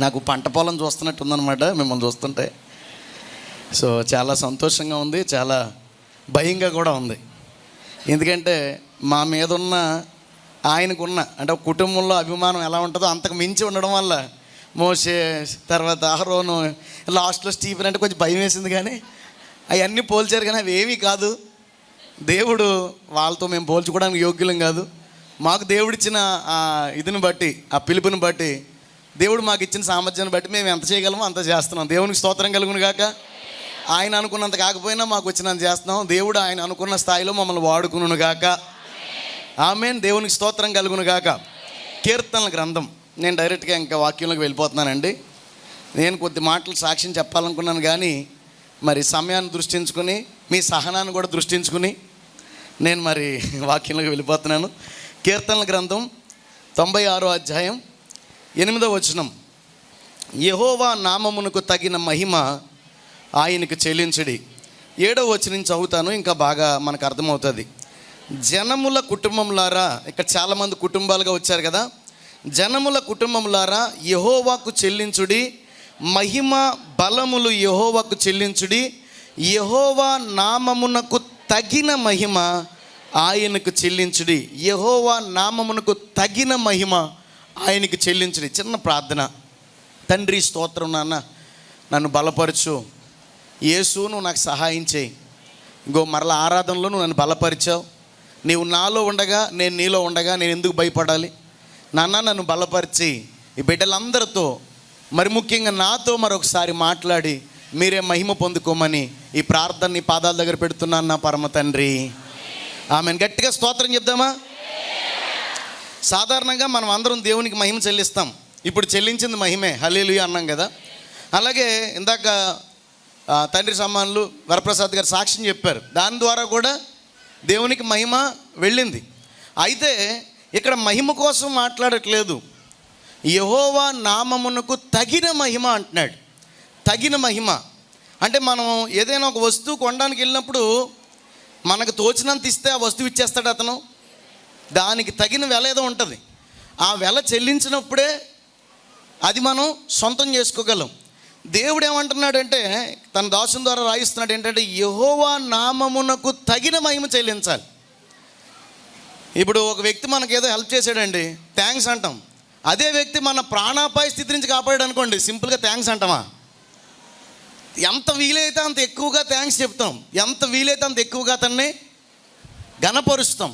నాకు పంట పొలం చూస్తున్నట్టు ఉందన్నమాట మిమ్మల్ని చూస్తుంటే. సో చాలా సంతోషంగా ఉంది, చాలా భయంగా కూడా ఉంది. ఎందుకంటే మా మీద ఉన్న ఆయనకున్న అంటే ఒక కుటుంబంలో అభిమానం ఎలా ఉంటుందో అంతకు మించి ఉండడం వల్ల మోషే తర్వాత అహరోను లాస్ట్లో స్టీఫెన్ అంటే కొంచెం భయం వేసింది. కానీ అవన్నీ పోల్చారు, కానీ అవి ఏమీ కాదు. దేవుడు వాళ్ళతో మేము పోల్చుకోవడానికి యోగ్యులం కాదు. మాకు దేవుడిచ్చిన ఆ ఇదిని బట్టి, ఆ పిలుపుని బట్టి, దేవుడు మాకు ఇచ్చిన సామర్థ్యాన్ని బట్టి మేము ఎంత చేయగలమో అంత చేస్తున్నాం. దేవునికి స్తోత్రం కలుగును గాక. ఆయన అనుకున్నంత కాకపోయినా మాకు వచ్చినంత చేస్తున్నాం. దేవుడు ఆయన అనుకున్న స్థాయిలో మమ్మల్ని వాడుకును గాక. ఆమేన్. దేవునికి స్తోత్రం కలుగును గాక. కీర్తనల గ్రంథం, నేను డైరెక్ట్గా ఇంకా వాక్యంలోకి వెళ్ళిపోతున్నానండి. నేను కొద్ది మాటలు సాక్ష్యం చెప్పాలనుకున్నాను, కానీ మరి సమయాన్ని దృష్టించుకుని మీ సహనాన్ని కూడా దృష్టించుకుని నేను మరి వాక్యంలోకి వెళ్ళిపోతున్నాను. కీర్తనల గ్రంథం 96వ అధ్యాయం 8వ వచనం. యెహోవా నామమునకు తగిన మహిమ ఆయనకు చెల్లించుడి. 7వ వచనం నుంచి చదువుతాను, ఇంకా బాగా మనకు అర్థమవుతుంది. జనముల కుటుంబంలారా, ఇక్కడ చాలామంది కుటుంబాలుగా వచ్చారు కదా. జనముల కుటుంబంలారా యెహోవాకు చెల్లించుడి, మహిమ బలములు యెహోవాకు చెల్లించుడి. యెహోవా నామమునకు తగిన మహిమ ఆయనకు చెల్లించుడి. యెహోవా నామమునకు తగిన మహిమ ఆయనకు చెల్లించుడి. చిన్న ప్రార్థన. తండ్రి స్తోత్రం నాన్న, నన్ను బలపరచు. యేసు నువ్వు నాకు సహాయం చేయి. ఇంకో మరల ఆరాధనలో నువ్వు నన్ను బలపరిచావు. నీవు నాలో ఉండగా నేను నీలో ఉండగా నేను ఎందుకు భయపడాలి? నాన్న నన్ను బలపరిచి ఈ బిడ్డలందరితో, మరి ముఖ్యంగా నాతో మరొకసారి మాట్లాడి మీరే మహిమ పొందుకోమని ఈ ప్రార్థన నీ పాదాల దగ్గర పెడుతున్నాను నా పరమ తండ్రి. ఆమెను. గట్టిగా స్తోత్రం చెప్దామా? సాధారణంగా మనం అందరం దేవునికి మహిమ చెల్లిస్తాం. ఇప్పుడు చెల్లించింది మహిమే, హల్లెలూయా అన్నాం కదా. అలాగే ఇందాక తండ్రి సమ్మానులు వరప్రసాద్ గారు సాక్ష్యం చెప్పారు, దాని ద్వారా కూడా దేవునికి మహిమ వెళ్ళింది. అయితే ఇక్కడ మహిమ కోసం మాట్లాడట్లేదు. యెహోవా నామమునకు తగిన మహిమ అంటున్నాడు. తగిన మహిమ అంటే మనం ఏదైనా ఒక వస్తువు కొనడానికి వెళ్ళినప్పుడు మనకు తోచినంత ఇస్తే ఆ వస్తువు ఇచ్చేస్తాడు అతను. దానికి తగిన వెల ఏదో ఉంటుంది. ఆ వెల చెల్లించినప్పుడే అది మనం సొంతం చేసుకోగలం. దేవుడు ఏమంటున్నాడంటే తన దాసుని ద్వారా రాయిస్తున్నాడు ఏంటంటే యెహోవా నామమునకు తగిన మహిమ చెల్లించాలి. ఇప్పుడు ఒక వ్యక్తి మనకేదో హెల్ప్ చేశాడండి, థ్యాంక్స్ అంటాం. అదే వ్యక్తి మన ప్రాణాపాయ స్థితి నుంచి కాపాడాడు అనుకోండి, సింపుల్గా థ్యాంక్స్ అంటామా? ఎంత వీలైతే అంత ఎక్కువగా థ్యాంక్స్ చెప్తాం, ఎంత వీలైతే అంత ఎక్కువగా అతన్ని ఘనపరుస్తాం.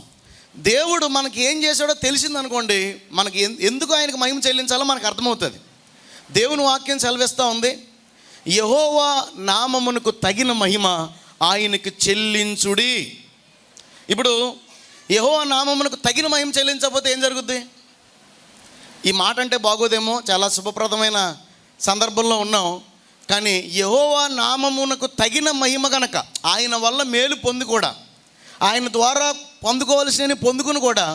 దేవుడు మనకి ఏం చేశాడో తెలిసిందనుకోండి, మనకి ఎందుకు ఆయనకు మహిమ చెల్లించాలో మనకు అర్థమవుతుంది. దేవుని వాక్యం సెలవిస్తూ ఉంది, యెహోవా నామమునకు తగిన మహిమ ఆయనకు చెల్లించుడి. ఇప్పుడు యెహోవా నామమునకు తగిన మహిమ చెల్లించకపోతే ఏం జరుగుద్ది? ఈ మాట అంటే బాగోదేమో, చాలా శుభప్రదమైన సందర్భంలో ఉన్నాం. కానీ యెహోవా నామమునకు తగిన మహిమ కనుక, ఆయన వల్ల మేలు పొంది కూడా, ఆయన ద్వారా పొందుకోవాల్సిన పొందుకుని కూడా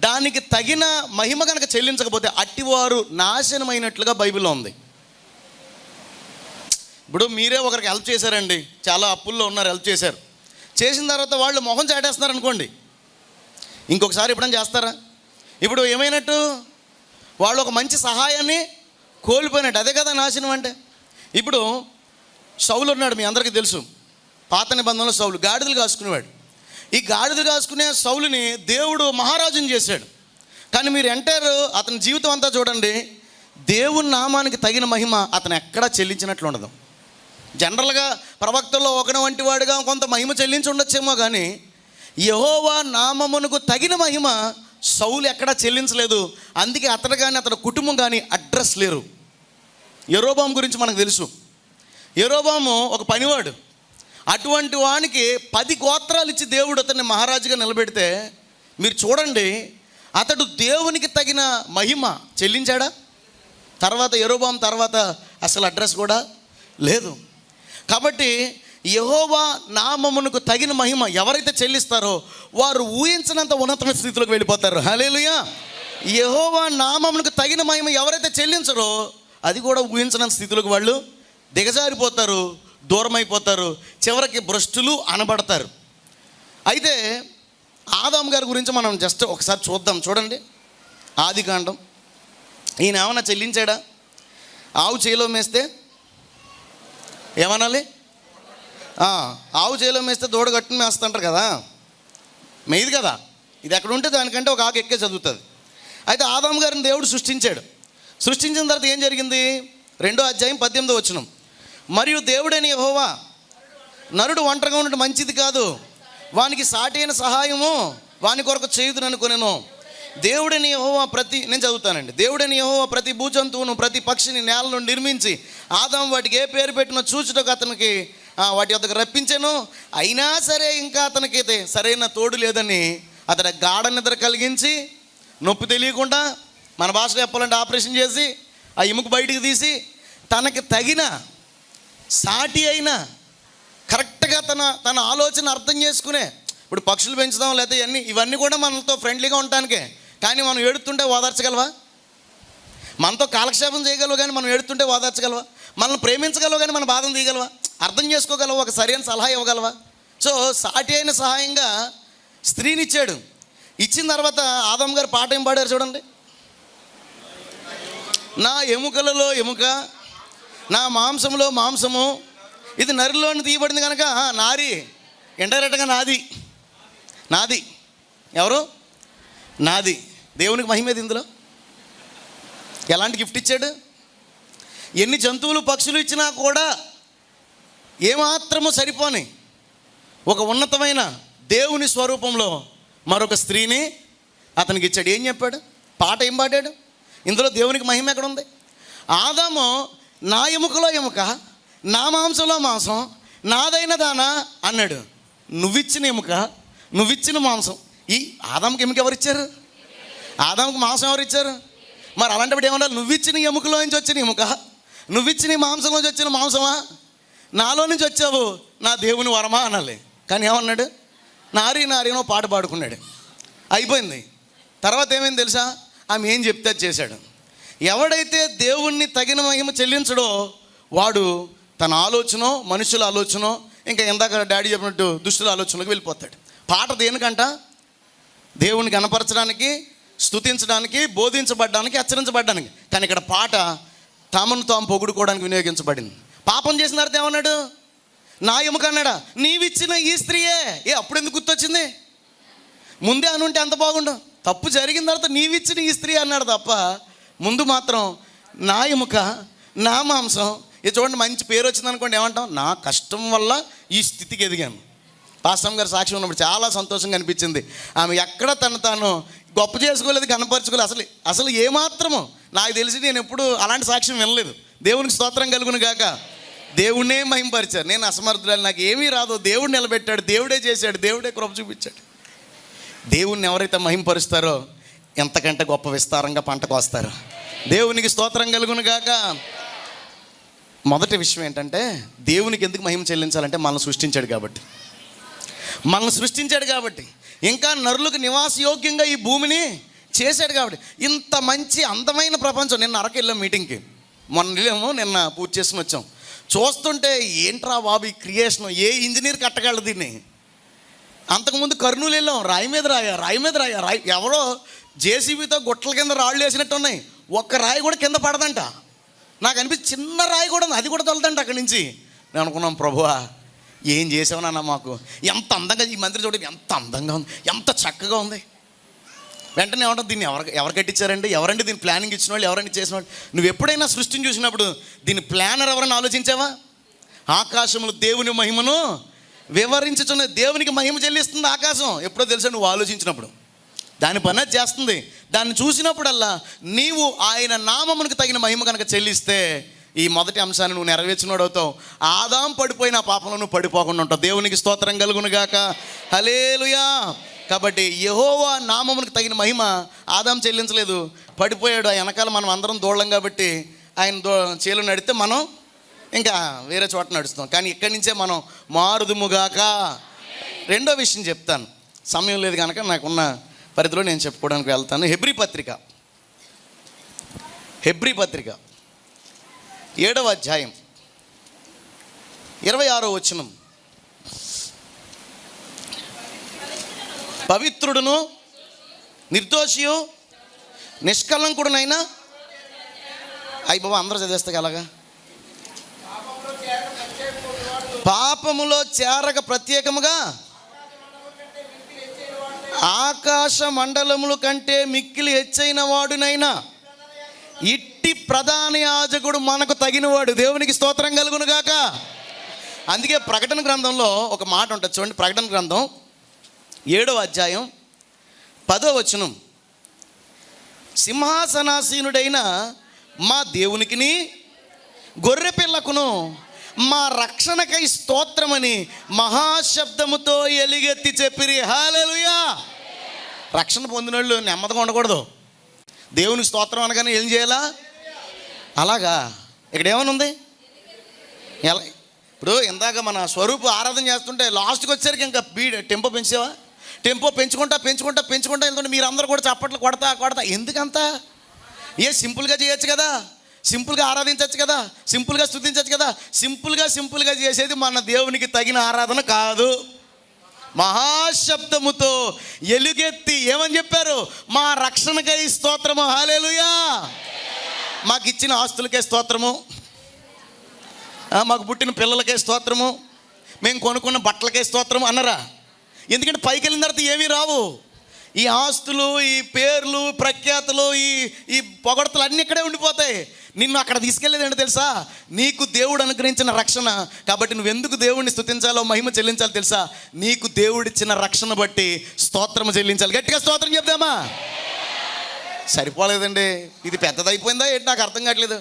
దానికి తగిన మహిమ కనుక చెల్లించకపోతే అట్టివారు నాశనమైనట్లుగా బైబిల్లో ఉంది. ఇప్పుడు మీరే ఒకరికి హెల్ప్ చేశారండి, చాలా అప్పుల్లో ఉన్నారు, హెల్ప్ చేశారు. చేసిన తర్వాత వాళ్ళు మొహం చాటేస్తున్నారు అనుకోండి, ఇంకొకసారి ఎప్పుడైనా చేస్తారా? ఇప్పుడు ఏమైనట్టు? వాళ్ళు ఒక మంచి సహాయాన్ని కోల్పోయినట్టు. అదే కదా నాశనం అంటే. ఇప్పుడు సౌలు ఉన్నాడు, మీ అందరికీ తెలుసు. పాత నిబంధనలో సౌలు గాడిదలు కాసుకునేవాడు. ఈ గాడిదలు కాసుకునే సౌలుని దేవుడు మహారాజుని చేశాడు. కానీ మీరు ఎంటారు అతని జీవితం అంతా చూడండి, దేవుని నామానికి తగిన మహిమ అతను ఎక్కడా చెల్లించినట్లు ఉండదు. జనరల్గా ప్రవక్తల్లో ఒకటి వంటి వాడిగా కొంత మహిమ చెల్లించి ఉండొచ్చేమో, కానీ యెహోవా నామమునకు తగిన మహిమ సౌలు ఎక్కడా చెల్లించలేదు. అందుకే అతడు కానీ అతని కుటుంబం కానీ అడ్రస్ లేరు. యెరోబాము గురించి మనకు తెలుసు. యెరోబాము ఒక పనివాడు. అటువంటి వానికి 10 గోత్రాలు ఇచ్చి దేవుడు అతన్ని మహారాజుగా నిలబెడితే మీరు చూడండి, అతడు దేవునికి తగిన మహిమ చెల్లించాడా? తర్వాత యెరోబాము తర్వాత అసలు అడ్రస్ కూడా లేదు. కాబట్టి యెహోవా నామమునకు తగిన మహిమ ఎవరైతే చెల్లిస్తారో వారు ఊహించినంత ఉన్నతమైన స్థితిలోకి వెళ్ళిపోతారు. హల్లెలూయా. యెహోవా నామమునకు తగిన మహిమ ఎవరైతే చెల్లించరో అది కూడా ఊహించినంత స్థితిలోకి వాళ్ళు దిగజారిపోతారు, దూరం అయిపోతారు, చివరికి భ్రష్టులు అనబడతారు. అయితే ఆదాము గారి గురించి మనం జస్ట్ ఒకసారి చూద్దాం. చూడండి, ఆదికాండం. ఈయన ఏమన్నా చెల్లించాడా? ఆవు చేలో మేస్తే ఏమనాలి? ఆవు చేలో మేస్తే దూడ గట్టుని మేస్తుంటారు కదా, మేది కదా. ఇది ఎక్కడ ఉంటే దానికంటే ఒక ఆకు ఎక్కే చదువుతుంది. అయితే ఆదాము గారిని దేవుడు సృష్టించాడు. సృష్టించిన తర్వాత ఏం జరిగింది? 2వ అధ్యాయం 18వ వచనం. మరియు దేవుడైన యెహోవా నరుడు ఒంటరిగా ఉండటం మంచిది కాదు, వానికి సాటి అయిన సహాయము వాని కొరకు చేయుదుననుకొనెను. దేవుడైన యెహోవా నేను చదువుతానండి. దేవుడైన యెహోవా ప్రతి భూజంతువును ప్రతి పక్షిని నేలను నిర్మించి ఆదాము వాటికి ఏ పేరు పెట్టినో చూచుటకు అతనికి వాటి వద్దకు రప్పించాను. అయినా సరే ఇంకా అతనికైతే సరైన తోడు లేదని అతడు గాఢ నిద్ర కలిగించి నొప్పి తెలియకుండా, మన భాషలో చెప్పాలంటే ఆపరేషన్ చేసి ఆ ఎముక బయటికి తీసి తనకి తగిన సాటి అయిన కరెక్ట్గా తన ఆలోచన అర్థం చేసుకునే, ఇప్పుడు పక్షులు పెంచుదాం లేకపోతే ఇవన్నీ కూడా మనతో ఫ్రెండ్లీగా ఉండటానికే. కానీ మనం ఏడుతుంటే ఓదార్చగలవా? మనతో కాలక్షేపం చేయగలవు కానీ మనం ఏడుతుంటే ఓదార్చగలవా? మనల్ని ప్రేమించగలవు కానీ మన బాధను తీయగలవా? అర్థం చేసుకోగలవా? ఒక సరైన సలహా ఇవ్వగలవా? సో సాటి అయిన సహాయంగా స్త్రీని ఇచ్చాడు. ఇచ్చిన తర్వాత ఆదాము గారు పాట ఏం పాడారు చూడండి. నా ఎముకలలో ఎముక, నా మాంసంలో మాంసము, ఇది నరిలోని తీయబడింది కనుక నారి ఇండైరెక్ట్గా నాది. ఎవరు? నాది. దేవునికి మహిమేది ఇందులో. ఎలాంటి గిఫ్ట్ ఇచ్చాడు? ఎన్ని జంతువులు పక్షులు ఇచ్చినా కూడా ఏమాత్రము సరిపోని ఒక ఉన్నతమైన దేవుని స్వరూపంలో మరొక స్త్రీని అతనికి ఇచ్చాడు. ఏం చెప్పాడు? పాట ఏం పాడాడు? ఇందులో దేవునికి మహిమ ఎక్కడ ఉంది? ఆదాము నా ఎముకలో ఎముక, నా మాంసంలో మాంసం, నాదైన దానా అన్నాడు. నువ్విచ్చిన ఎముక, నువ్విచ్చిన మాంసం. ఈ ఆదాముకి ఎముక ఎవరిచ్చారు? ఆదాముకి మాంసం ఎవరిచ్చారు? మరి అలాంటప్పుడు ఏమన్నా? నువ్విచ్చిన ఎముకలో నుంచి వచ్చిన ఎముక, నువ్విచ్చిన మాంసంలోంచి వచ్చిన మాంసమా, నాలో నుంచి వచ్చావు నా దేవుని వరమా అనాలి. కానీ ఏమన్నాడు? నారీనో పాట పాడుకున్నాడు. అయిపోయింది. తర్వాత ఏమైంది తెలుసా? ఆమె ఏం చెప్తే అది చేశాడు. ఎవడైతే దేవుణ్ణి తగిన మహిమ చెల్లించడో వాడు తన ఆలోచనో మనుషుల ఆలోచనో ఇంకా ఇందాక డాడీ చెప్పినట్టు దుష్టుల ఆలోచనలకు వెళ్ళిపోతాడు. పాట దేనికంట? దేవుని కనపరచడానికి, స్తుతించడానికి, బోధించబడ్డానికి, హెచ్చరించబడ్డానికి. కానీ ఇక్కడ పాట తమను తాము పొగుడుకోవడానికి వినియోగించబడింది. పాపం చేసిన తర్వాత ఏమన్నాడు? నా ఎముక అన్నాడా? నీవిచ్చిన ఈ స్త్రీయే. అప్పుడు ఎందుకు గుర్తొచ్చింది? ముందే అనుంటే అంత బాగుండు. తప్పు జరిగిన తర్వాత నీవిచ్చిన ఈ స్త్రీ అన్నాడు తప్ప ముందు మాత్రం నా ఎముక, నా మాంసం. ఇది చూడండి, మంచి పేరు వచ్చింది అనుకోండి, ఏమంటాం? నా కష్టం వల్ల ఈ స్థితికి ఎదిగాను. పాస్టర్ గారు సాక్షి ఉన్నప్పుడు చాలా సంతోషంగా అనిపించింది. ఆమె ఎక్కడ తాను గొప్ప చేసుకోలేదు, కనపరచుకోలేదు. అసలు ఏమాత్రము నాకు తెలిసి నేను ఎప్పుడు అలాంటి సాక్ష్యం వినలేదు. దేవునికి స్తోత్రం కలుగును గాక. దేవుణ్ణే మహింపరిచారు. నేను అసమర్థురాలు, నాకు ఏమీ రాదు, దేవుడు నిలబెట్టాడు, దేవుడే చేశాడు, దేవుడే కృప చూపించాడు. దేవుణ్ణి ఎవరైతే మహింపరుస్తారో ఎంతకంటే గొప్ప విస్తారంగా పంటకు వస్తారు. దేవునికి స్తోత్రం కలుగును గాక. మొదటి విషయం ఏంటంటే, దేవునికి ఎందుకు మహిమ చెల్లించాలంటే మనల్ని సృష్టించాడు కాబట్టి, ఇంకా నరులకు నివాసయోగ్యంగా ఈ భూమిని చేశాడు కాబట్టి. ఇంత మంచి అందమైన ప్రపంచం. నిన్న అరకు వెళ్ళాం మీటింగ్కి, నిన్న పూర్తి చేసుకుని వచ్చాం. చూస్తుంటే ఏంట్రా బాబు ఈ క్రియేషన్, ఏ ఇంజనీర్ కట్టగలడు దీన్ని? అంతకుముందు కర్నూలు వెళ్ళాం, రాయి మీద రాయి ఎవరో జేసీబీతో గుట్టల కింద రాళ్ళు వేసినట్టు ఉన్నాయి. ఒక్క రాయి కూడా కింద పడదంట. నాకు అనిపించి చిన్న రాయి కూడా ఉంది, అది కూడా తొలదంట అక్కడి నుంచి. నేను అనుకున్నాం, ప్రభువా ఏం చేసావు నాన్న మాకు. ఎంత అందంగా ఈ మందిరం చూడండి, ఎంత అందంగా ఉంది, ఎంత చక్కగా ఉంది. వెంటనే ఏమంటారు? దీన్ని ఎవరు కట్టించారండి? ఎవరండి దీన్ని ప్లానింగ్ ఇచ్చిన వాళ్ళు? ఎవరండి చేసిన వాళ్ళు? నువ్వు ఎప్పుడైనా సృష్టిని చూసినప్పుడు దీని ప్లానర్ ఎవరైనా ఆలోచించావా? ఆకాశములు దేవుని మహిమను వివరించుచున్న, దేవునికి మహిమ చెల్లిస్తుంది ఆకాశం. ఎప్పుడో తెలుసా? నువ్వు ఆలోచించినప్పుడు దాని పని అది చేస్తుంది. దాన్ని చూసినప్పుడల్లా నీవు ఆయన నామమునకు తగిన మహిమ కనుక చెల్లిస్తే ఈ మొదటి అంశాన్ని నువ్వు నెరవేర్చినోడు అవుతావు. ఆదాం పడిపోయిన పాపంలో నువ్వు పడిపోకుండా ఉంటావు. దేవునికి స్తోత్రం కలుగును గాక. హల్లెలూయా. కాబట్టి యెహోవా నామమునకు తగిన మహిమ ఆదాం చెల్లించలేదు, పడిపోయాడు. ఆ వెనకాల మనం అందరం దూడలం కాబట్టి ఆయన చేలు నడితే మనం ఇంకా వేరే చోట నడుస్తాం. కానీ ఇక్కడి నుంచే మనం మారుదుముగాక. రెండో విషయం చెప్తాను, సమయం లేదు కనుక నాకున్న పరిధిలో నేను చెప్పుకోవడానికి వెళ్తాను. హెబ్రీ పత్రిక 7వ అధ్యాయం 26వ వచనం. పవిత్రుడును నిర్దోషియు నిష్కలంకుడునైనా అయ్యి బాబా అందరూ చదివేస్తే అలాగా. పాపములో చేరక ప్రత్యేకముగా ఆకాశ మండలముల కంటే మిక్కిలి హెచ్చైన వాడునైనా ఇట్టి ప్రధాన యాజకుడు మనకు తగినవాడు. దేవునికి స్తోత్రం కలుగును గాక. అందుకే ప్రకటన గ్రంథంలో ఒక మాట ఉంటుంది చూడండి. ప్రకటన గ్రంథం 7వ అధ్యాయం 10వ వచనం. సింహాసనాసీనుడైన మా దేవునికిని గొర్రె పిల్లకును మా రక్షణకై స్తోత్రమని మహాశబ్దముతో ఎలుగెత్తి చెప్పిరి. హల్లెలూయా. రక్షణ పొందిన వాళ్ళు నెమ్మదిగా ఉండకూడదు. దేవునికి స్తోత్రం అనగానే ఏం చేయాలా? అలాగా ఇక్కడ ఏమనుంది? ఎలా ఇప్పుడు ఇందాక మన స్వరూపు ఆరాధన చేస్తుంటే లాస్ట్కి వచ్చేసరికి ఇంకా టెంపో పెంచావా? టెంపో పెంచుకుంటా వెళ్తుంటే మీరందరూ కూడా చప్పట్లు కొడతా ఎందుకంతా? సింపుల్గా చేయొచ్చు కదా, సింపుల్గా ఆరాధించవచ్చు కదా, సింపుల్గా స్తుతించవచ్చు కదా. సింపుల్గా చేసేది మన దేవునికి తగిన ఆరాధన కాదు. మహాశబ్దముతో ఎలుగెత్తి ఏమని చెప్పారు? మా రక్షణకై స్తోత్రము. హల్లెలూయా. మాకు ఇచ్చిన ఆస్తులకే స్తోత్రము, మాకు పుట్టిన పిల్లలకే స్తోత్రము, మేము కొనుక్కున్న బట్టలకే స్తోత్రము అన్నరా? ఎందుకంటే పైకి వెళ్ళిన తర్వాత ఏమీ రావు. ఈ ఆస్తులు, ఈ పేర్లు, ప్రఖ్యాతులు, ఈ పొగడతలు అన్నీ ఇక్కడే ఉండిపోతాయి. నిన్ను అక్కడ తీసుకెళ్ళేది ఏంటో తెలుసా? నీకు దేవుడు అనుగ్రహించిన రక్షణ. కాబట్టి నువ్వెందుకు దేవుడిని స్తుతించాలో, మహిమ చెల్లించాలో తెలుసా? నీకు దేవుడిచ్చిన రక్షణ బట్టి స్తోత్రం చెల్లించాలి. గట్టిగా స్తోత్రం చెప్దామా? సరిపోలేదండి, ఇది పెద్దదైపోయిందా ఏంటి? నాకు అర్థం కావట్లేదు.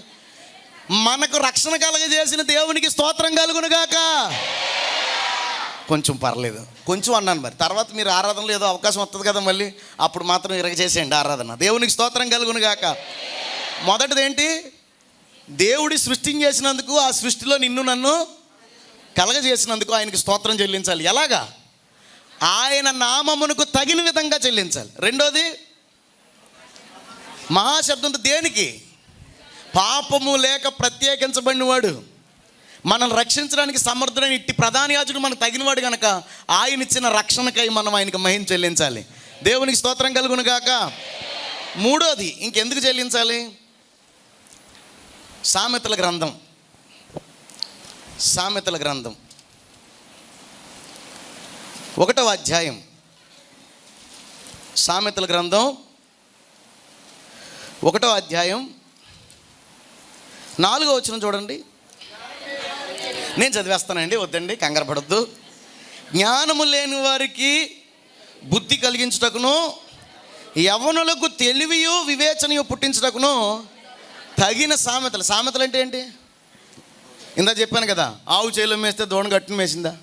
మనకు రక్షణ కలగజేసిన దేవునికి స్తోత్రం కలుగును గాక. కొంచెం పర్లేదు, కొంచెం అన్నాను. మరి తర్వాత మీరు ఆరాధనలో ఏదో అవకాశం వస్తుంది కదా, మళ్ళీ అప్పుడు మాత్రం ఇరగ చేసేయండి ఆరాధన. దేవునికి స్తోత్రం కలుగును గాక. మొదటిది ఏంటి? దేవుడి సృష్టిని చేసినందుకు, ఆ సృష్టిలో నిన్ను నన్ను కలగజేసినందుకు ఆయనకి స్తోత్రం చెల్లించాలి. ఎలాగా? ఆయన నామమునకు తగిన విధంగా చెల్లించాలి. రెండోది మహాశబ్దంతో దేనికి? పాపము లేక ప్రత్యేకించబడినవాడు, మనల్ని రక్షించడానికి సమర్థుడైన ఇట్టి ప్రధాన యాజకుడు మనకు తగినవాడు కనుక ఆయన ఇచ్చిన రక్షణకై మనం ఆయనకు మహిమ చెల్లించాలి. దేవునికి స్తోత్రం కలుగును గాక. మూడోది ఇంకెందుకు చెల్లించాలి? సామెతల గ్రంథం 1వ అధ్యాయం. సామెతల గ్రంథం 1వ అధ్యాయం 4వ వచనం చూడండి. నేను చదివేస్తానండి, వద్దండి, కంగారు పడద్దు. జ్ఞానము లేని వారికి బుద్ధి కలిగించుటకును, యవ్వనులకు తెలివియు వివేచనయు పుట్టించుటకును తగిన సామెతలు. సామెతలు అంటే ఏంటి? ఇందా చెప్పాను కదా, ఆవు చేలో మేస్తే దోణ గట్టును మేసిందా?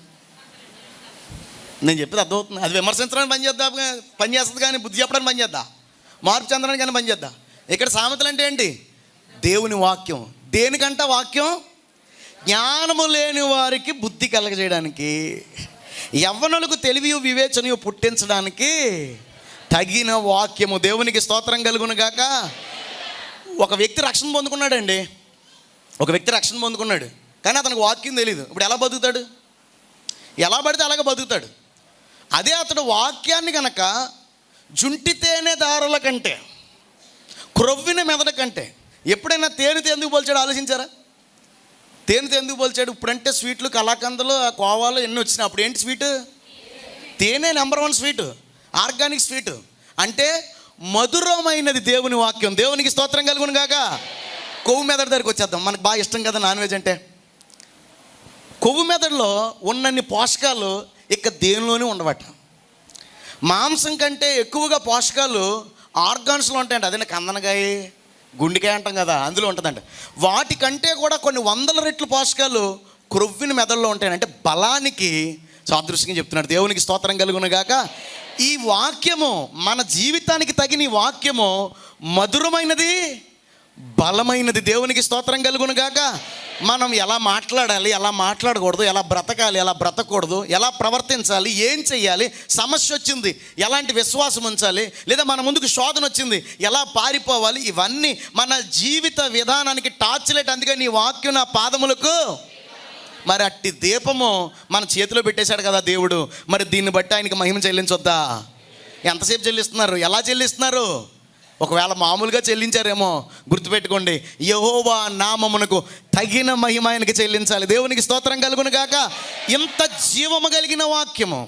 నేను చెప్పేది అర్థమవుతుంది. అది విమర్శించడానికి పనిచేస్తుంది కానీ బుద్ధి చెప్పడానికి పనిచేద్దా? మార్పు చెందడానికి కానీ పనిచేద్దా? ఇక్కడ సామెతలు అంటే ఏంటి? దేవుని వాక్యం. దేనికంట వాక్యం? జ్ఞానము లేని వారికి బుద్ధి కలగజేయడానికి, యవ్వనులకు తెలివి వివేచనయు పుట్టించడానికి తగిన వాక్యము. దేవునికి స్తోత్రం కలుగును గాక. ఒక వ్యక్తి రక్షణ పొందుకున్నాడండి. కానీ అతనికి వాక్యం తెలియదు. ఇప్పుడు ఎలా బతుకుతాడు? ఎలా పడితే అలాగే బతుకుతాడు. అదే అతడు వాక్యాన్ని కనుక జుంటి తేనె దారుల కంటే, క్రొవ్విన మెదడు కంటే, ఎప్పుడైనా తేనెతో ఎందుకు పోల్చాడు ఆలోచించారా? తేనెతో ఎందుకు పోల్చాడు? ఇప్పుడంటే స్వీట్లు, కలాకందలు, కోవాలు ఎన్ని వచ్చినాయి. అప్పుడు ఏంటి స్వీటు? తేనె నెంబర్ 1 స్వీటు, ఆర్గానిక్ స్వీటు. అంటే మధురమైనది దేవుని వాక్యం. దేవునికి స్తోత్రం కలుగును గాక. కొవ్వు మెదడు దగ్గరికి వచ్చేద్దాం. మనకు బాగా ఇష్టం కదా నాన్ వెజ్ అంటే. కొవ్వు మెదడులో ఉన్నన్ని పోషకాలు ఇక దేనిలోనూ ఉండవట. మాంసం కంటే ఎక్కువగా పోషకాలు ఆర్గాన్స్లో ఉంటాయంట. అదే కందనకాయ, గుండెకాయ అంటాం కదా, అందులో ఉంటుందంట. వాటికంటే కూడా కొన్ని 100 రెట్లు పోషకాలు క్రొవ్విన మెదడులో ఉంటాయి. అంటే బలానికి సాదృశ్యంగా చెప్తున్నాడు. దేవునికి స్తోత్రం కలుగును గాక. ఈ వాక్యము, మన జీవితానికి తగిన ఈ వాక్యము మధురమైనది, బలమైనది. దేవునికి స్తోత్రం కలుగును గాక. మనం ఎలా మాట్లాడాలి, ఎలా మాట్లాడకూడదు, ఎలా బ్రతకాలి, ఎలా బ్రతకూడదు, ఎలా ప్రవర్తించాలి, ఏం చెయ్యాలి, సమస్య వచ్చింది ఎలాంటి విశ్వాసం ఉంచాలి, లేదా మన ముందుకు శోధన వచ్చింది ఎలా పారిపోవాలి, ఇవన్నీ మన జీవిత విధానానికి టార్చ్ లైట్. అందుకే నీ వాక్యం నా పాదములకు. మరి అట్టి దీపము మన చేతిలో పెట్టేశాడు కదా దేవుడు. మరి దీన్ని బట్టి ఆయనకి మహిమ చెల్లించొద్దా? ఎంతసేపు చెల్లిస్తున్నారు? ఎలా చెల్లిస్తున్నారు? ఒకవేళ మామూలుగా చెల్లించారేమో గుర్తుపెట్టుకోండి, యెహోవా నామమునకు తగిన మహిమ ఆయనకి చెల్లించాలి. దేవునికి స్తోత్రం కలుగును గాక. ఇంత జీవము కలిగిన వాక్యము,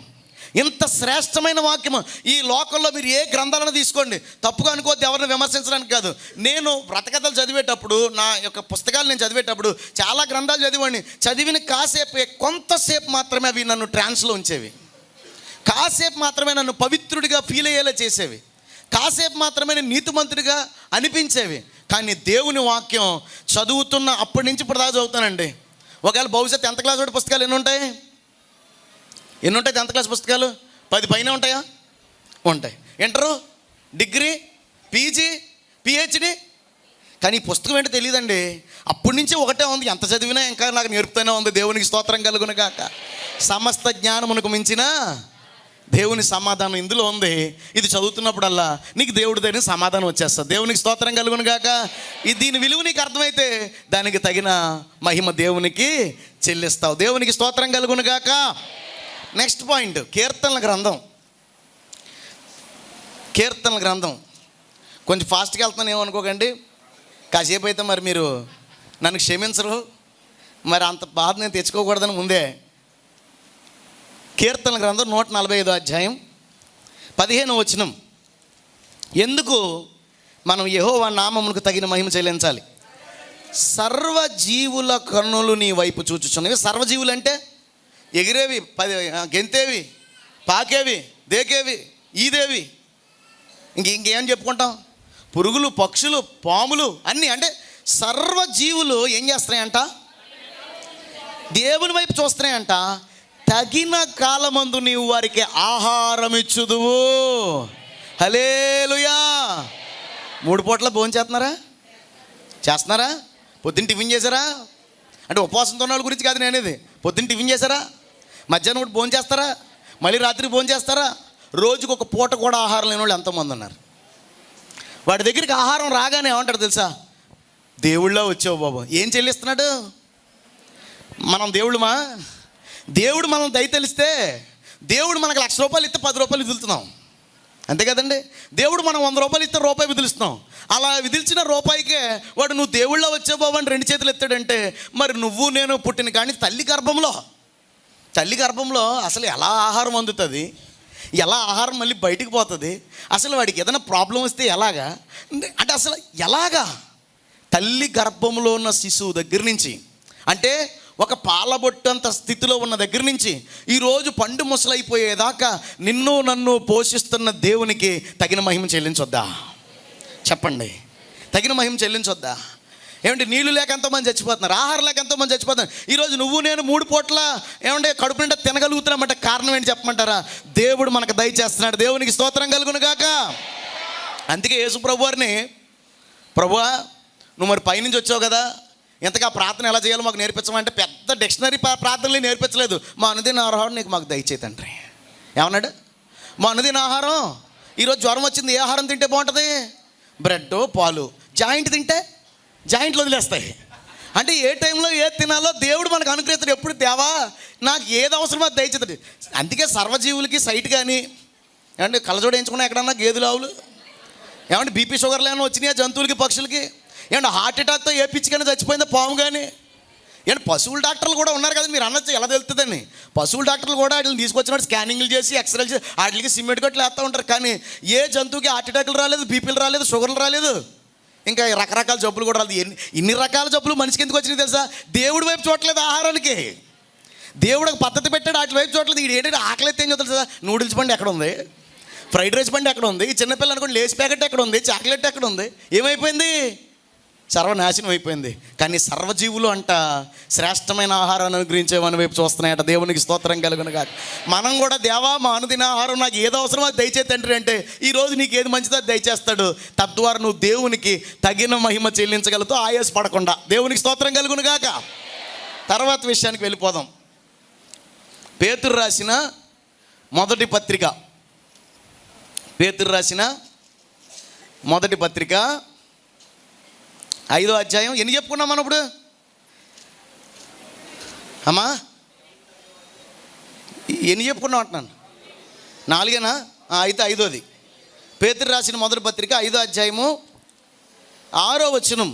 ఇంత శ్రేష్టమైన వాక్యము ఈ లోకంలో మీరు ఏ గ్రంథాలను తీసుకోండి, తప్పుగా అనుకోవద్దు, ఎవరిని విమర్శించడానికి కాదు. నేను వ్రతకథలు చదివేటప్పుడు, నా యొక్క పుస్తకాలు నేను చదివేటప్పుడు చాలా గ్రంథాలు చదివాడిని. చదివిన కాసేపు, కొంతసేపు మాత్రమే అవి నన్ను ట్రాన్స్లో ఉంచేవి. కాసేపు మాత్రమే నన్ను పవిత్రుడిగా ఫీల్ అయ్యేలా చేసేవి. కాసేపు మాత్రమే నేను నీతిమంతుడిగా అనిపించేవి. కానీ దేవుని వాక్యం చదువుతున్న అప్పటి నుంచి ఇప్పుడు దాకా చదువుతానండి. ఒకవేళ బహుశా 10th క్లాస్ వాడి పుస్తకాలు ఎన్ని ఉంటాయి 10th క్లాస్ పుస్తకాలు? 10 పైన ఉంటాయా? ఉంటాయి. Inter, degree, PG, PhD. కానీ ఈ పుస్తకం ఏంటో తెలియదండి. అప్పటి నుంచి ఒకటే ఉంది, ఎంత చదివినా ఇంకా నాకు నేర్పుతూనే ఉంది. దేవునికి స్తోత్రం కలుగును గాక. సమస్త జ్ఞానమునకు మించిన దేవుని సమాధానం ఇందులో ఉంది. ఇది చదువుతున్నప్పుడల్లా నీకు దేవుడి దగ్గర సమాధానం వచ్చేస్తుంది. దేవునికి స్తోత్రం కలుగును గాక. దీని విలువ నీకు అర్థమైతే దానికి తగిన మహిమ దేవునికి చెల్లిస్తావు. దేవునికి స్తోత్రం కలుగును గాక. నెక్స్ట్ పాయింట్, కీర్తనల గ్రంథం. కొంచెం ఫాస్ట్గా వెళ్తున్నాను ఏమనుకోకండి. కాసేపు అయితే మరి మీరు నన్ను క్షమించరు, మరి అంత బాధ నేను తెచ్చుకోకూడదని ముందే. కీర్తనల గ్రంథం 145 అధ్యాయం 15వ వచనం. ఎందుకు మనం యెహోవా నామమునకు తగిన మహిమ చెల్లించాలి? సర్వజీవుల కన్నులు నీ వైపు చూచుచున్నవి. సర్వజీవులు అంటే ఎగిరేవి, గెంతేవి, పాకేవి, దేకేవి, ఈదేవి, ఇంకేం చెప్పుకుంటాం, పురుగులు, పక్షులు, పాములు అన్నీ. అంటే సర్వజీవులు ఏం చేస్తున్నాయంట? దేవుని వైపు చూస్తున్నాయంట. తగిన కాలమందు నీవు వారికి ఆహారం ఇచ్చుదువు. హల్లెలూయా. 3 పూట్ల భోంచేస్తున్నారా? చేస్తున్నారా? పొద్దున్న టిఫిన్ చేశారా? అంటే ఉపవాసంతో ఉన్న వాళ్ళ గురించి కాదు నేను అనేది. పొద్దున్న టిఫిన్ చేశారా? మధ్యాహ్నం ఒకటి భోంచేస్తారా? మళ్ళీ రాత్రి భోంచేస్తారా? రోజుకు ఒక పూట కూడా ఆహారం లేని వాళ్ళు ఎంతోమంది ఉన్నారు. వాడి దగ్గరికి ఆహారం రాగానే ఏమంటారు తెలుసా? దేవుళ్ళో వచ్చావు బాబు. ఏం చెల్లిస్తున్నాడు? మనం దేవుళ్ళమా? దేవుడు మనం దయ తెలిస్తే, దేవుడు మనకు 1,00,000 రూపాయలు ఇస్తే 10 రూపాయలు విదులుతున్నాం, అంతే కదండి. దేవుడు మనం 100 రూపాయలు ఇస్తే రూపాయి విదిలిస్తున్నాం. అలా విదిల్చిన రూపాయికే వాడు నువ్వు దేవుళ్ళో వచ్చే బాబు అని 2 చేతులు ఎత్తాడంటే, మరి నువ్వు నేను పుట్టిన కానీ తల్లి గర్భంలో అసలు ఎలా ఆహారం అందుతుంది, ఎలా ఆహారం మళ్ళీ బయటికి పోతుంది, అసలు వాడికి ఏదైనా ప్రాబ్లం వస్తే ఎలాగా, అంటే అసలు ఎలాగా తల్లి గర్భంలో ఉన్న శిశువు దగ్గర నుంచి, అంటే ఒక పాలబొట్టంత స్థితిలో ఉన్న దగ్గర నుంచి ఈరోజు పండు ముసలైపోయేదాకా నిన్ను నన్ను పోషిస్తున్న దేవునికి తగిన మహిమ చెల్లించొద్దా? చెప్పండి, తగిన మహిమ చెల్లించొద్దా? ఏమంటే నీళ్ళు లేక ఎంతోమంది చచ్చిపోతున్నారు, ఆహారం లేక ఎంతోమంది చచ్చిపోతున్నారు. ఈరోజు నువ్వు నేను 3 పూట్ల ఏమంటే కడుపు నిండా తినగలుగుతున్నామంటే కారణం ఏంటి చెప్పమంటారా? దేవుడు మనకు దయచేస్తున్నాడు. దేవునికి స్తోత్రం కలుగును గాక. అందుకే యేసు ప్రభు వారిని, ప్రభువా నువ్వు మరి పైనుంచి వచ్చావు కదా, ఎంతగా ప్రార్థన ఎలా చేయాలో మాకు నేర్పించమంటే పెద్ద డిక్షనరీ ప్రార్థనలు నేర్పించలేదు. మా అనుదిన ఆహారం నీకు మాకు దయచేయి తండ్రి. ఏమన్నాడు? మా అనుదిన ఆహారం. ఈరోజు జ్వరం వచ్చింది, ఏ ఆహారం తింటే బాగుంటుంది? బ్రెడ్, పాలు. జాయింట్ తింటే జాయింట్లు వదిలేస్తాయి. అంటే ఏ టైంలో ఏది తినాలో దేవుడు మనకు అనుగ్రహిస్తాడు. ఎప్పుడు దేవా నాకు ఏది అవసరమో అది దయచేస్తాడు. అందుకే సర్వజీవులకి సైట్ కానీ ఏమంటే కళ్ళజోడు వేయించుకున్నా ఎక్కడన్నా గేదెలు, ఆవులు, ఏమంటే బీపీ షుగర్లు ఏమైనా వచ్చినాయా జంతువులకి, పక్షులకి? ఏమంటే హార్ట్ అటాక్తో ఏ పిచ్చికైనా చచ్చిపోయిందా పాము కానీ? ఏంటి పశువుల డాక్టర్లు కూడా ఉన్నారు కదా, మీరు అనొచ్చు ఎలా తెలుస్తుందండి. పశువుల డాక్టర్లు కూడా వాటిని తీసుకొచ్చినట్టు స్కానింగ్లు చేసి, ఎక్స్రేలు చేసి వాటికి సిమెంట్ కట్లు వేస్తూ ఉంటారు. కానీ ఏ జంతువుకి హార్ట్ అటాక్లు రాలేదు, బీపీలు రాలేదు, షుగర్లు రాలేదు, ఇంకా రకరకాల జబ్బులు కూడా రాలేదు. ఇన్ని రకాల జబ్బులు మనిషికి ఎందుకు వచ్చినాయి తెలుసా? దేవుడి వైపు చూడలేదు ఆహారానికి. దేవుడు ఒక పద్ధతి పెట్టాడు, వాటి వైపు చూడలేదు. ఇది ఏంటంటే ఆకలి అయితే ఏం చూద్దాం తెలుసా? నూడిల్స్ బండి ఎక్కడ ఉంది, ఫ్రైడ్ రైస్ బండి ఎక్కడ ఉంది, ఈ చిన్నపిల్లలు అనుకోండి లేస్ ప్యాకెట్ ఎక్కడ ఉంది, చాక్లెట్ ఎక్కడ ఉంది, ఏమైపోయింది? సర్వనాశనం అయిపోయింది. కానీ సర్వజీవులు అంట శ్రేష్టమైన ఆహారాన్ని అనుగ్రహించే మన వైపు చూస్తున్నాయట. దేవునికి స్తోత్రం కలుగును గాక. మనం కూడా దేవా మా అనుదిన ఆహారం నాకు ఏదో అవసరమో అది దయచేసి తండ్రి అంటే ఈరోజు నీకు ఏది మంచిదో అది దయచేస్తాడు. తద్వారా నువ్వు దేవునికి తగిన మహిమ చెల్లించగలుగుతావు ఆయాస పడకుండా. దేవునికి స్తోత్రం కలుగును గాక. తర్వాత విషయానికి వెళ్ళిపోదాం. పేతురు రాసిన మొదటి పత్రిక 5వ అధ్యాయం. ఎన్ని చెప్పుకున్నాం మనం ఇప్పుడు? అమ్మా ఎన్ని చెప్పుకున్నాం అంటున్నాను? 4 అయితే 5వది. పేతురు రాసిన మొదటి పత్రిక 5వ అధ్యాయము 6వ వచనం.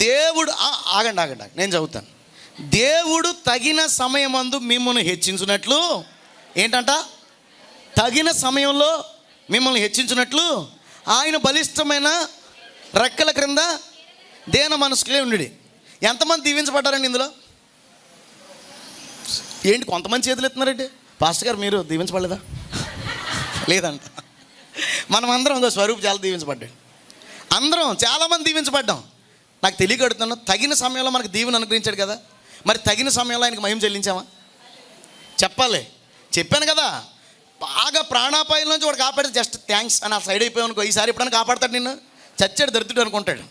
దేవుడు ఆగండి నేను చదువుతాను. దేవుడు తగిన సమయమందు మిమ్మల్ని హెచ్చించున్నట్లు, ఏంటంట, తగిన సమయంలో మిమ్మల్ని హెచ్చించినట్లు ఆయన బలిష్టమైన రెక్కల క్రింద దేన మనసుకులే ఉండి. ఎంతమంది దీవించబడ్డారండి ఇందులో? ఏంటి కొంతమంది చేతులు ఎత్తున్నారండి? పాస్టర్ గారు మీరు దీవించబడలేదా? లేదంట. మనం అందరం స్వరూపు చాలా దీవించబడ్డాడు. అందరం చాలామంది దీవించబడ్డాం. నాకు తెలియక అడుగుతున్నాను, తగిన సమయంలో మనకు దీవెన అనుగ్రహించాడు కదా, మరి తగిన సమయంలో ఆయనకు మహిమ చెల్లించామా? చెప్పాలి. చెప్పాను కదా, బాగా ప్రాణాపాయం నుంచి వాడు కాపాడితే జస్ట్ థ్యాంక్స్ అని ఆ సైడ్ అయిపోయావు అనుకో, ఈసారి ఎప్పుడైనా కాపాడతాడు నిన్ను? చచ్చాడు దరిద్రుడు అనుకుంటాడు.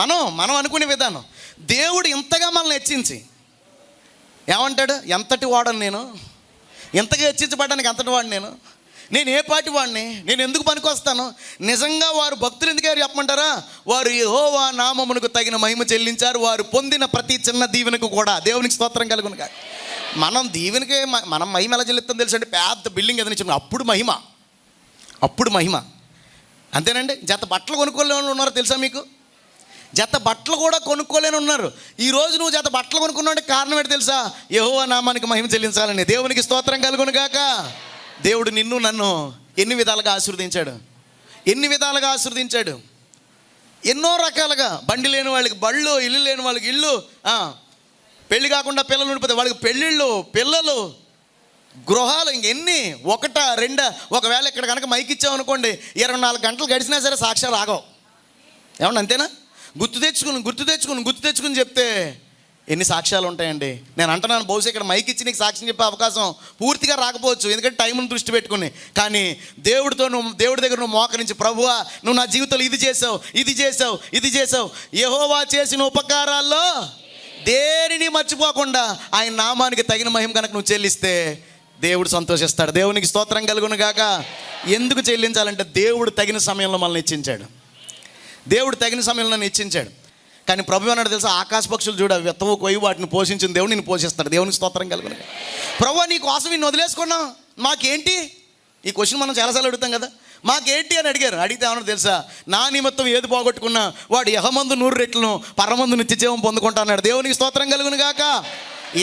మనం అనుకునే విధానం. దేవుడు ఇంతగా మనల్ని హెచ్చించి ఏమంటాడు? ఎంతటి వాడని నేను, ఎంతగా హెచ్చించబడ్డానికి ఎంతటి వాడు నేను ఏ పాటి వాడిని, నేను ఎందుకు పనికొస్తాను? నిజంగా వారు భక్తులు ఎందుకు చెప్పమంటారా? వారు యెహోవా నామమునకు తగిన మహిమ చెల్లించారు, వారు పొందిన ప్రతి చిన్న దీవెనకు కూడా. దేవునికి స్తోత్రం కలుగును గాక. మనం దీవెనకే మనం మహిమ ఎలా చెల్లిస్తాం తెలుసు అంటే, పెద్ద బిల్డింగ్ ఏదైనా ఇచ్చిన అప్పుడు మహిమ అంతేనండి. జత బట్టలు కొనుక్కోలేని ఉన్నారు తెలుసా మీకు? జత బట్టలు కూడా కొనుక్కోలేని ఉన్నారు. ఈరోజు నువ్వు జత బట్టలు కొనుక్కున్నావు కారణం ఏంటి తెలుసా? యెహోవా నామానికి మహిమ చెల్లించాలని. దేవునికి స్తోత్రం కలుగును గాక. దేవుడు నిన్ను నన్ను ఎన్ని విధాలుగా ఆశీర్వదించాడు. ఎన్నో రకాలుగా. బండి లేని వాళ్ళకి బళ్ళు, ఇల్లు లేని వాళ్ళకి ఇల్లు, పెళ్ళి కాకుండా పిల్లలు ఉండిపోతే వాళ్ళకి పెళ్ళిళ్ళు, పిల్లలు, గృహాలు, ఇంకెన్ని, ఒకటా రెండా? ఒకవేళ ఇక్కడ కనుక మైక్ ఇచ్చామనుకోండి, 24 గంటలు గడిచినా సరే సాక్ష్యాలు ఆగవు. ఏమన్నా అంతేనా? గుర్తు తెచ్చుకుని చెప్తే ఎన్ని సాక్ష్యాలు ఉంటాయండి. నేను అంటున్నాను, బహుశా ఇక్కడ మైక్ ఇచ్చి నీకు సాక్ష్యం చెప్పే అవకాశం పూర్తిగా రాకపోవచ్చు, ఎందుకంటే టైంను దృష్టి పెట్టుకుని. కానీ దేవుడి దగ్గర నువ్వు మోకరించి, ప్రభువా నువ్వు నా జీవితంలో ఇది చేసావు, యెహోవా చేసిన ఉపకారాల్లో దేనిని మర్చిపోకుండా ఆయన నామానికి తగిన మహిమ కనుక నువ్వు చెల్లిస్తే దేవుడు సంతోషిస్తాడు. దేవునికి స్తోత్రం కలుగును గాక. ఎందుకు చెల్లించాలంటే దేవుడు తగిన సమయంలో మనల్ని హెచ్చించాడు. కానీ ప్రభు అన్నాడు తెలుసా, ఆకాశ పక్షులు చూడ వెత్తవు కొయ్యి వాటిని పోషించిన దేవుడు నిన్ను పోషిస్తాడు. దేవునికి స్తోత్రం కలుగును. ప్రభు నీ కోసం నిన్ను వదిలేసుకున్నాం, మాకేంటి? ఈ క్వశ్చన్ మనం చాలాసార్లు అడుగుతాం కదా, మాకేంటి అని అడిగితే ఏమన్నా తెలుసా, నా నిమిత్తం ఏది పోగొట్టుకున్నా వాడు యెహమందు 100 రెట్లను పరమందు నిత్యజీవం పొందుకుంటా అన్నాడు. దేవునికి స్తోత్రం కలుగును గాక.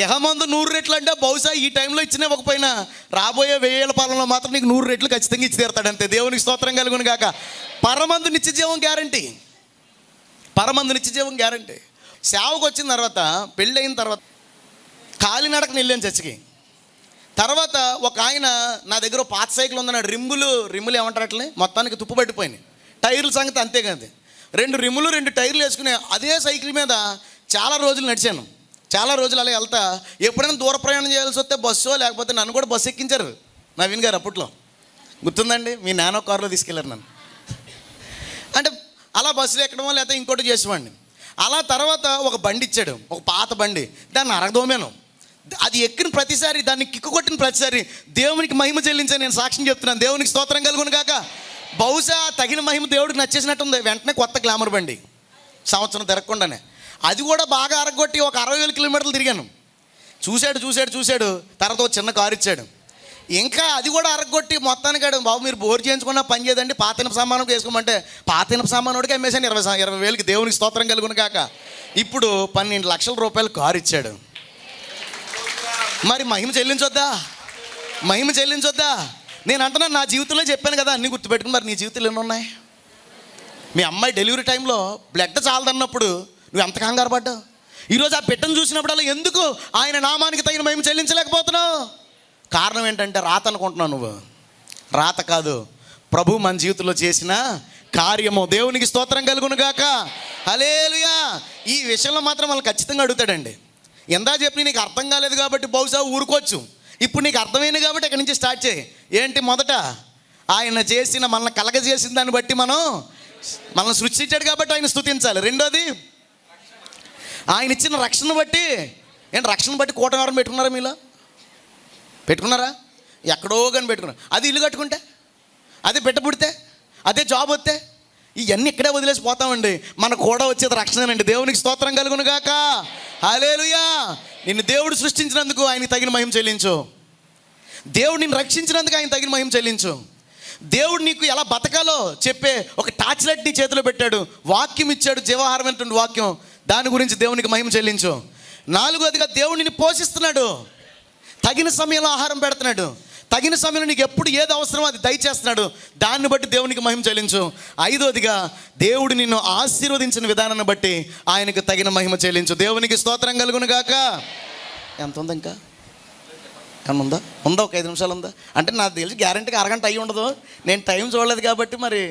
యెహమందు 100 రెట్లు అంటే బహుశా ఈ టైంలో ఇచ్చినా ఒకపోయినా రాబోయే 1000 ఏళ్ల పాలనలో మాత్రం నీకు 100 రెట్లు ఖచ్చితంగా ఇచ్చి తీరుతాడు అంతే. దేవునికి స్తోత్రం కలుగును గాక. పరమందు నిత్యజీవం గ్యారంటీ. సేవకు వచ్చిన తర్వాత, పెళ్ళి అయిన తర్వాత కాలినడకని వెళ్ళాను చర్చికి. తర్వాత ఒక ఆయన నా దగ్గర పాత సైకిల్ ఉందన్నాడు. రిమ్ములు ఏమంటారు అట్లనే, మొత్తానికి తుప్పు పట్టిపోయినాయి. టైర్ల సంగతి అంతే కదా. 2 రిమ్ములు 2 టైర్లు వేసుకుని అదే సైకిల్ మీద చాలా రోజులు నడిచాను. చాలా రోజులు అలా వెళ్తా. ఎప్పుడైనా దూర ప్రయాణం చేయాల్సి వస్తే బస్సో లేకపోతే నన్ను కూడా బస్సు ఎక్కించారు నవీన్ గారు అప్పట్లో, గుర్తుందండి? మీ నానో కారులో తీసుకెళ్ళారు నన్ను. అంటే అలా బస్సులు ఎక్కడమో లేకపోతే ఇంకోటి చేసేవాడిని. అలా తర్వాత ఒక బండి ఇచ్చాడు, ఒక పాత బండి. దాన్ని అరగదోమాను. అది ఎక్కిన ప్రతిసారి, దాన్ని కిక్కు కొట్టిన ప్రతిసారి దేవునికి మహిమ చెల్లించాను. నేను సాక్ష్యం చెప్తున్నాను. దేవునికి స్తోత్రం కలుగును గాక. బహుశా తగిన మహిమ దేవుడికి నచ్చేసినట్టుంది. వెంటనే కొత్త గ్లామర్ బండి, సంవత్సరం తిరగకుండానే. అది కూడా బాగా అరగొట్టి ఒక 60,000 కిలోమీటర్లు తిరిగాను. చూశాడు. తర్వాత ఒక చిన్న కారు ఇచ్చాడు. ఇంకా అది కూడా అరగొట్టి మొత్తానికి బాబు మీరు బోర్ చేయించుకున్నా పని చేయదండి, పాత ఇనుప సామాను వేసుకోమంటే పాత ఇనుప సామానుడికి అమ్మేశాను 20,000కి. దేవునికి స్తోత్రం కలుగును కాక. ఇప్పుడు 12 లక్షల రూపాయలు కారు ఇచ్చాడు. మరి మహిమ చెల్లించొద్దా? నేను అంటున్నాను, నా జీవితంలో చెప్పాను కదా అన్నీ గుర్తుపెట్టుకుని. మరి నీ జీవితంలో ఎన్ని ఉన్నాయి? మీ అమ్మాయి డెలివరీ టైంలో బ్లడ్ చాలదన్నప్పుడు నువ్వు ఎంత కంగారు పడ్డావు? ఈరోజు ఆ బిడ్డను చూసినప్పుడల్లా ఎందుకు ఆయన నామానికి తగిన మహిమ చెల్లించలేకపోతున్నావు? కారణం ఏంటంటే రాత అనుకుంటున్నావు నువ్వు. రాత కాదు, ప్రభు మన జీవితంలో చేసిన కార్యము. దేవునికి స్తోత్రం కలుగును గాక. హల్లెలూయా. ఈ విషయంలో మాత్రం మనల్ని ఖచ్చితంగా అడుగుతాడండి. ఎందా చెప్పి నీకు అర్థం కాలేదు కాబట్టి బహుశా ఊరుకోవచ్చు. ఇప్పుడు నీకు అర్థమైంది కాబట్టి ఇక్కడి నుంచి స్టార్ట్ చేయి. ఏంటి? మొదట ఆయన చేసిన, మనల్ని కలగజేసిన దాన్ని బట్టి మనల్ని సృష్టించాడు కాబట్టి ఆయన స్తుతించాలి. రెండోది ఆయన ఇచ్చిన రక్షణ బట్టి. రక్షణ బట్టి కూటమి ఎవరైనా పెట్టుకున్నారా? మీలో పెట్టుకున్నారా? ఎక్కడో కానీ పెట్టుకున్నారు. అది ఇల్లు కట్టుకుంటే, అదే బిడ్డ పుడితే, అదే జాబ్ వస్తే, ఇవన్నీ ఇక్కడే వదిలేసి పోతామండి. మనకు కూడా వచ్చేది రక్షణేనండి. దేవునికి స్తోత్రం కలుగును గాక. హల్లెలూయా. నిన్ను దేవుడు సృష్టించినందుకు ఆయనకి తగిన మహిమ చెల్లించు. దేవుడు నిన్ను రక్షించినందుకు ఆయన తగిన మహిమ చెల్లించు. దేవుడు నీకు ఎలా బతకాలో చెప్పే ఒక టార్చ్ లైట్ నీ చేతిలో పెట్టాడు, వాక్యం ఇచ్చాడు, జీవాహారం అనేటువంటి వాక్యం. దాని గురించి దేవునికి మహిమ చెల్లించు. 4వదిగా దేవుడు నిన్ను పోషిస్తున్నాడు, తగిన సమయంలో ఆహారం పెడుతున్నాడు, తగిన సమయంలో నీకు ఎప్పుడు ఏది అవసరమో అది దయచేస్తున్నాడు, దాన్ని బట్టి దేవునికి మహిమ చెల్లించు. 5వదిగా దేవుడు నిన్ను ఆశీర్వదించిన విధానాన్ని బట్టి ఆయనకు తగిన మహిమ చెల్లించు. దేవునికి స్తోత్రం కలుగును గాక. ఎంత ఉంది ఇంకా? ఏమన్నా ఉందా? ఒక 5 నిమిషాలు ఉందా? అంటే నాకు తెలిసి గ్యారెంటీగా అరగంట అయ్యి ఉండదు, నేను టైం చూడలేదు కాబట్టి. మరి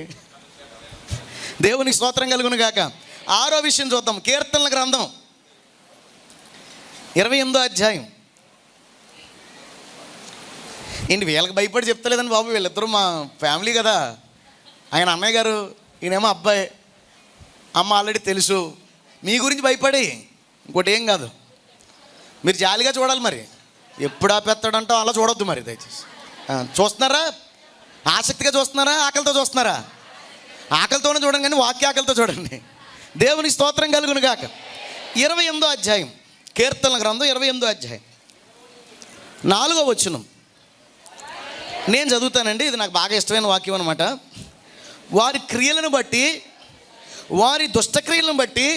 దేవునికి స్తోత్రం కలుగును గాక. 6వ విషయం చూద్దాం. కీర్తనల గ్రంథం 28వ అధ్యాయం. ఏంటి వీళ్ళకి భయపడి చెప్తలేదండి బాబు, వీళ్ళిద్దరూ మా ఫ్యామిలీ కదా. ఆయన అన్నయ్య గారు, ఈయనేమో అబ్బాయి. అమ్మ ఆల్రెడీ తెలుసు. మీ గురించి భయపడి ఇంకోటి ఏం కాదు, మీరు జాలిగా చూడాలి. మరి ఎప్పుడు ఆపేస్తాడంటో అలా చూడొద్దు. మరి దయచేసి చూస్తున్నారా? ఆసక్తిగా చూస్తున్నారా? ఆకలితో చూస్తున్నారా? ఆకలితోనే చూడండి, కానీ వాక్య ఆకలితో చూడండి. దేవునికి స్తోత్రం కలుగును గాక. 28వ అధ్యాయం, కీర్తనల గ్రంథం 28వ అధ్యాయం 4వ వచనం నేను చదువుతానండి. ఇది నాకు బాగా ఇష్టమైన వాక్యం అనమాట. వారి క్రియలను బట్టి, వారి దుష్టక్రియలను బట్టి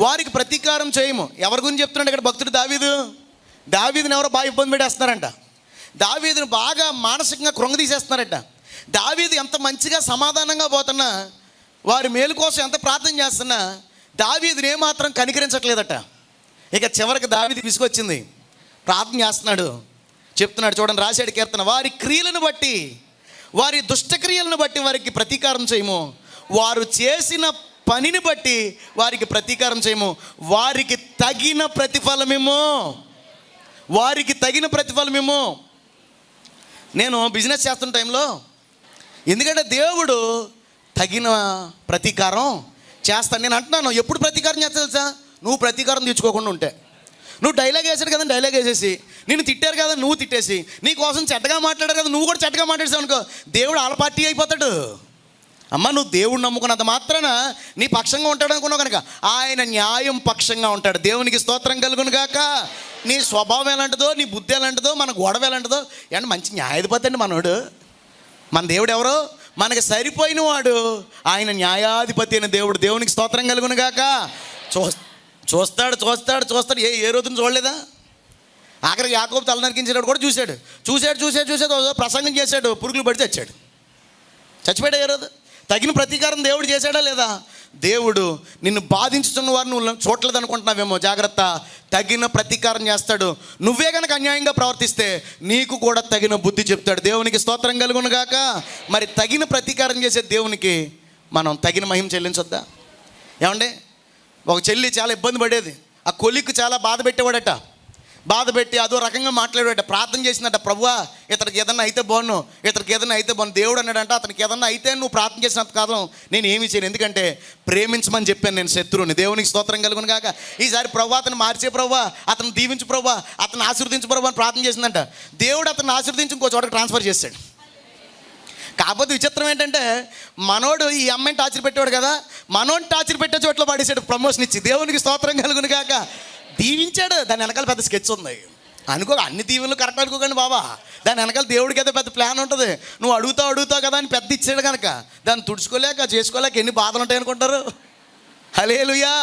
వారికి ప్రతీకారం చేయము. ఎవరి గురించి చెప్తున్నాడు ఇక్కడ భక్తుడు? దావీదుని ఎవరో బాగా ఇబ్బంది పెట్టేస్తున్నారంట. దావీదుని బాగా మానసికంగా కృంగదీసేస్తున్నారట. దావీదు ఎంత మంచిగా సమాధానంగా పోతున్నా, వారి మేలు కోసం ఎంత ప్రార్థన చేస్తున్నా దావీదుని ఏమాత్రం కనికరించట్లేదట. ఇక చివరికి దావీదు విసుగొచ్చింది, ప్రార్థన చేస్తున్నాడు, చెప్తున్నాడు. చూడండి, రాశాడు కీర్తన. వారి క్రియలను బట్టి, వారి దుష్టక్రియలను బట్టి వారికి ప్రతీకారం చేయము, వారు చేసిన పనిని బట్టి వారికి ప్రతీకారం చేయము, వారికి తగిన ప్రతిఫలమేమో, వారికి తగిన ప్రతిఫలమేమో. నేను బిజినెస్ చేస్తున్న టైంలో, ఎందుకంటే దేవుడు తగిన ప్రతీకారం చేస్తాను. నేను అంటున్నాను, ఎప్పుడు ప్రతీకారం చేస్తా తెలుసా? నువ్వు ప్రతీకారం తీర్చుకోకుండా ఉంటే. నువ్వు డైలాగ్ వేసాడు కదా, డైలాగ్ వేసేసి, నిన్ను తిట్టారు కదా నువ్వు తిట్టేసి, నీ కోసం చెడ్డగా మాట్లాడారు కదా నువ్వు కూడా చెడ్డగా మాట్లాడేసావు అనుకో, దేవుడు ఆల పార్టీ అయిపోతాడు. అమ్మ, నువ్వు దేవుడు నమ్ముకున్నంత మాత్రాన నీ పక్షంగా ఉంటాడు అనుకున్నావు కనుక ఆయన న్యాయం పక్షంగా ఉంటాడు. దేవునికి స్తోత్రం కలుగును గాక. నీ స్వభావం ఎలాంటిదో, నీ బుద్ధి ఎలాంటిదో, మన గొడవ ఎలాంటిదో, అంటే మంచి న్యాయాధిపతి అండి మనోడు. మన దేవుడు ఎవరో మనకి సరిపోయిన వాడు, ఆయన న్యాయాధిపతి అయిన దేవుడు. దేవునికి స్తోత్రం కలుగును గాక. చూస్తాడు చూస్తాడు చూస్తాడు. ఏ రోజున చూడలేదా? ఆఖరికి యాకోబు తల నరికించేటప్పుడు కూడా చూశాడు. ప్రసంగం చేశాడు, పురుగులు పడి చచ్చిపోయాడు. ఏ రోజు తగిన ప్రతీకారం దేవుడు చేశాడా లేదా? దేవుడు నిన్ను బాధించుతున్న వారు నువ్వు చూడలేదు అనుకుంటున్నావేమో, జాగ్రత్త. తగిన ప్రతీకారం చేస్తాడు. నువ్వే కనుక అన్యాయంగా ప్రవర్తిస్తే నీకు కూడా తగిన బుద్ధి చెప్తాడు. దేవునికి స్తోత్రం కలుగును గాక. మరి తగిన ప్రతీకారం చేసే దేవునికి మనం తగిన మహిమ చెల్లించొద్దా? ఏమండి, ఒక చెల్లి చాలా ఇబ్బంది పడేది. ఆ కొలిక్కు చాలా బాధ పెట్టేవాడట. బాధ పెట్టి అదో రకంగా మాట్లాడేట. ప్రార్థన చేసిందట, ప్రభువా ఇతనికి ఏదన్నా అయితే బాగున్నాను, ఇతనికి ఏదన్నా అయితే బాగున్నాను. దేవుడు అన్నాడంట, అతనికి ఏదన్నా అయితే నువ్వు ప్రార్థన చేసినంత కాలం నేను ఏమీ చేయను, ఎందుకంటే ప్రేమించమని చెప్పాను నేను శత్రువుని. దేవునికి స్తోత్రం కలుగును గాక. ఈసారి ప్రభు అతను మార్చే, ప్రభు అతను దీవించు, ప్రభు అతను ఆశీర్వదించు ప్రభు అని ప్రార్థన చేసిందంట. దేవుడు అతను ఆశీర్వదించి ఇంకో చోటకి ట్రాన్స్ఫర్ చేశాడు. కాకపోతే విచిత్రం ఏంటంటే, మనోడు ఈ అమ్మాయిని టార్చర్ పెట్టాడు కదా, మనోని టార్చర్ పెట్టే చోట్ల పడేసాడు ప్రమోషన్ ఇచ్చి. దేవునికి స్తోత్రం కలుగును గాక. దీవించాడు. దాని వెనకాల పెద్ద స్కెచ్ ఉంది అనుకో. అన్ని దీవెనలు కరెక్ట్ అనుకోకండి బాబా. దాని వెనకాల దేవుడికి అయితే పెద్ద ప్లాన్ ఉంటుంది. నువ్వు అడుగుతావు కదా అని పెద్ద ఇచ్చాడు కనుక దాన్ని తుడుచుకోలేక చేసుకోలేక ఎన్ని బాధలు ఉంటాయి అనుకుంటారు. హల్లెలూయా.